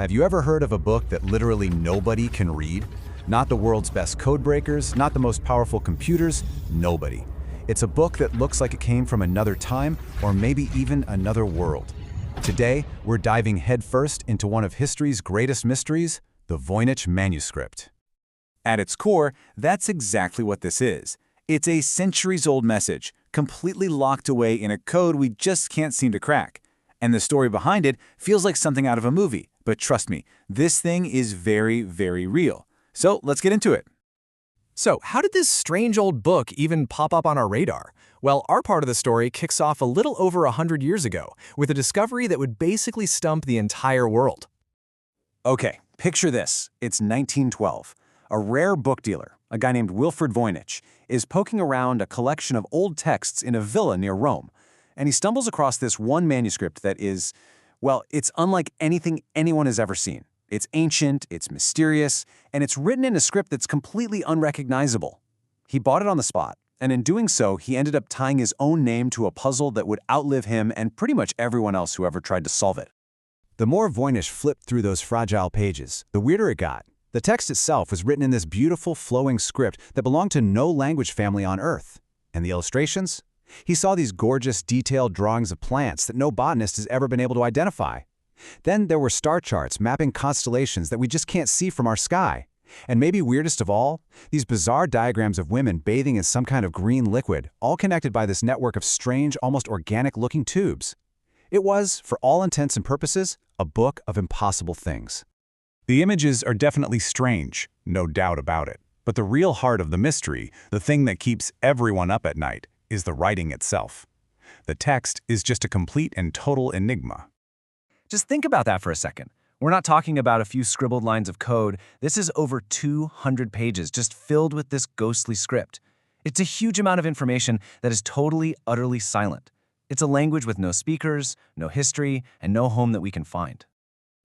Have you ever heard of a book that literally nobody can read? Not the world's best codebreakers, not the most powerful computers, nobody. It's a book that looks like it came from another time or maybe even another world. Today, we're diving headfirst into one of history's greatest mysteries, the Voynich Manuscript. At its core, that's exactly what this is. It's a centuries-old message, completely locked away in a code we just can't seem to crack. And the story behind it feels like something out of a movie, but trust me, this thing is very, very real. So let's get into it. So, how did this strange old book even pop up on our radar? Well, our part of the story kicks off a little over 100 years ago, with a discovery that would basically stump the entire world. Okay, picture this. It's 1912. A rare book dealer, a guy named Wilfred Voynich, is poking around a collection of old texts in a villa near Rome, and he stumbles across this one manuscript that is, well, it's unlike anything anyone has ever seen. It's ancient, it's mysterious, and it's written in a script that's completely unrecognizable. He bought it on the spot, and in doing so, he ended up tying his own name to a puzzle that would outlive him and pretty much everyone else who ever tried to solve it. The more Voynich flipped through those fragile pages, the weirder it got. The text itself was written in this beautiful, flowing script that belonged to no language family on Earth. And the illustrations? He saw these gorgeous, detailed drawings of plants that no botanist has ever been able to identify. Then there were star charts mapping constellations that we just can't see from our sky. And maybe weirdest of all, these bizarre diagrams of women bathing in some kind of green liquid, all connected by this network of strange, almost organic-looking tubes. It was, for all intents and purposes, a book of impossible things. The images are definitely strange, no doubt about it. But the real heart of the mystery, the thing that keeps everyone up at night, is the writing itself. The text is just a complete and total enigma. Just think about that for a second. We're not talking about a few scribbled lines of code. This is over 200 pages just filled with this ghostly script. It's a huge amount of information that is totally, utterly silent. It's a language with no speakers, no history, and no home that we can find.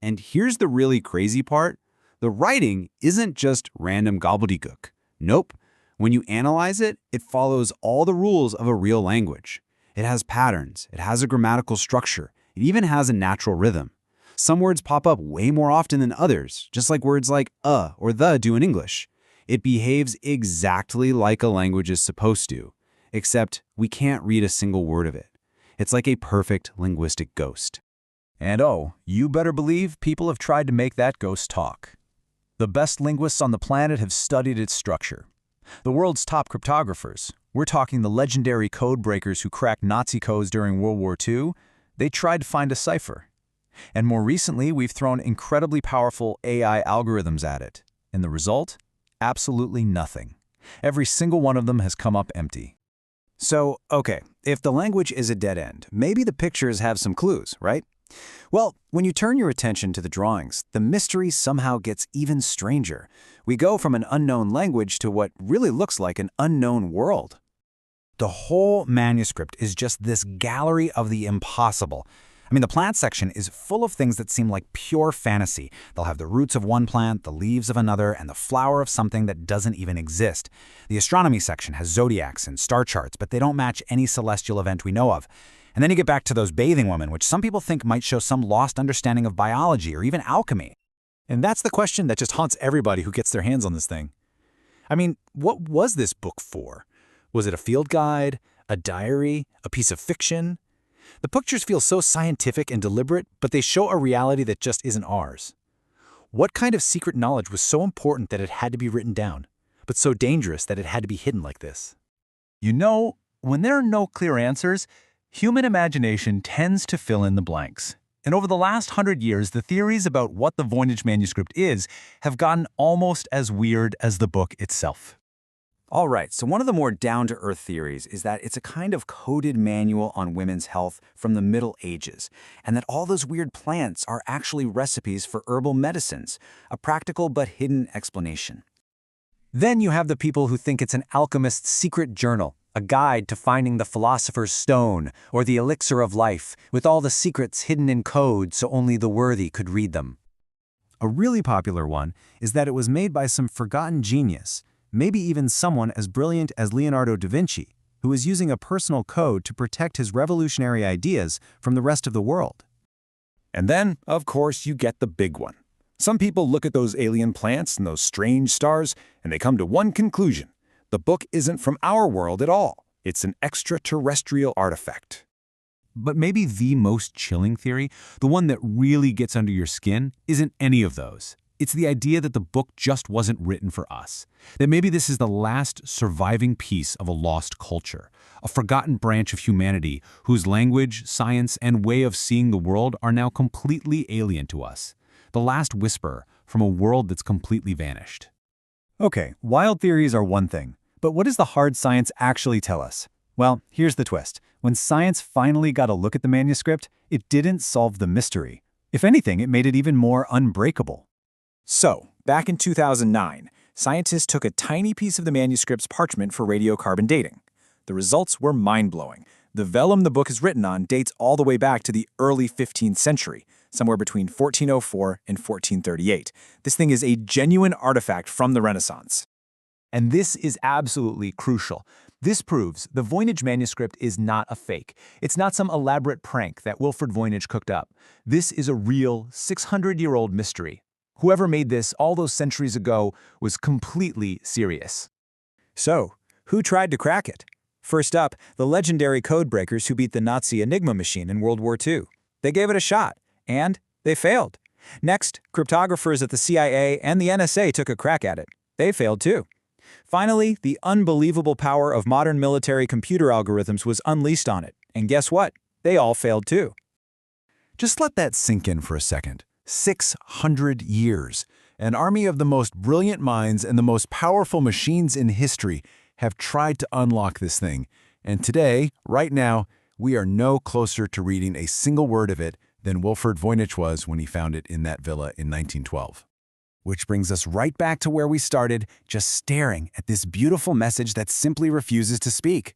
And here's the really crazy part. The writing isn't just random gobbledygook. Nope. When you analyze it, it follows all the rules of a real language. It has patterns, it has a grammatical structure, it even has a natural rhythm. Some words pop up way more often than others, just like words like or the do in English. It behaves exactly like a language is supposed to, except we can't read a single word of it. It's like a perfect linguistic ghost. And oh, you better believe people have tried to make that ghost talk. The best linguists on the planet have studied its structure. The world's top cryptographers, we're talking the legendary codebreakers who cracked Nazi codes during World War II, they tried to find a cipher. And more recently, we've thrown incredibly powerful AI algorithms at it. And the result? Absolutely nothing. Every single one of them has come up empty. So, okay, if the language is a dead end, maybe the pictures have some clues, right? Well, when you turn your attention to the drawings, the mystery somehow gets even stranger. We go from an unknown language to what really looks like an unknown world. The whole manuscript is just this gallery of the impossible. I mean, the plant section is full of things that seem like pure fantasy. They'll have the roots of one plant, the leaves of another, and the flower of something that doesn't even exist. The astronomy section has zodiacs and star charts, but they don't match any celestial event we know of. And then you get back to those bathing women, which some people think might show some lost understanding of biology or even alchemy. And that's the question that just haunts everybody who gets their hands on this thing. I mean, what was this book for? Was it a field guide, a diary, a piece of fiction? The pictures feel so scientific and deliberate, but they show a reality that just isn't ours. What kind of secret knowledge was so important that it had to be written down, but so dangerous that it had to be hidden like this? You know, when there are no clear answers, human imagination tends to fill in the blanks. And over the last 100 years, the theories about what the Voynich Manuscript is have gotten almost as weird as the book itself. All right, so one of the more down-to-earth theories is that it's a kind of coded manual on women's health from the Middle Ages, and that all those weird plants are actually recipes for herbal medicines, a practical but hidden explanation. Then you have the people who think it's an alchemist's secret journal, a guide to finding the philosopher's stone or the elixir of life, with all the secrets hidden in code so only the worthy could read them. A really popular one is that it was made by some forgotten genius, maybe even someone as brilliant as Leonardo da Vinci, who was using a personal code to protect his revolutionary ideas from the rest of the world. And then, of course, you get the big one, Some people look at those alien plants and those strange stars, and they come to one conclusion. The book isn't from our world at all. It's an extraterrestrial artifact. But maybe the most chilling theory, the one that really gets under your skin, isn't any of those. It's the idea that the book just wasn't written for us. That maybe this is the last surviving piece of a lost culture, a forgotten branch of humanity whose language, science, and way of seeing the world are now completely alien to us. The last whisper from a world that's completely vanished. Okay, wild theories are one thing, but what does the hard science actually tell us? Well, here's the twist. When science finally got a look at the manuscript, it didn't solve the mystery. If anything, it made it even more unbreakable. So, back in 2009, scientists took a tiny piece of the manuscript's parchment for radiocarbon dating. The results were mind-blowing. The vellum the book is written on dates all the way back to the early 15th century, somewhere between 1404 and 1438. This thing is a genuine artifact from the Renaissance. And this is absolutely crucial. This proves the Voynich Manuscript is not a fake. It's not some elaborate prank that Wilfred Voynich cooked up. This is a real 600-year-old mystery. Whoever made this all those centuries ago was completely serious. So, who tried to crack it? First up, the legendary codebreakers who beat the Nazi Enigma machine in World War II. They gave it a shot, and they failed. Next, cryptographers at the CIA and the NSA took a crack at it. They failed too. Finally, the unbelievable power of modern military computer algorithms was unleashed on it. And guess what? They all failed too. Just let that sink in for a second. 600 years. An army of the most brilliant minds and the most powerful machines in history have tried to unlock this thing. And today, right now, we are no closer to reading a single word of it than Wilfred Voynich was when he found it in that villa in 1912. Which brings us right back to where we started, just staring at this beautiful message that simply refuses to speak.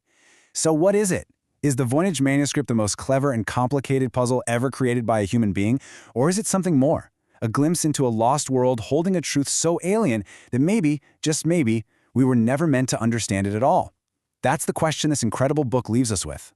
So what is it? Is the Voynich Manuscript the most clever and complicated puzzle ever created by a human being? Or is it something more? A glimpse into a lost world holding a truth so alien that maybe, just maybe, we were never meant to understand it at all? That's the question this incredible book leaves us with.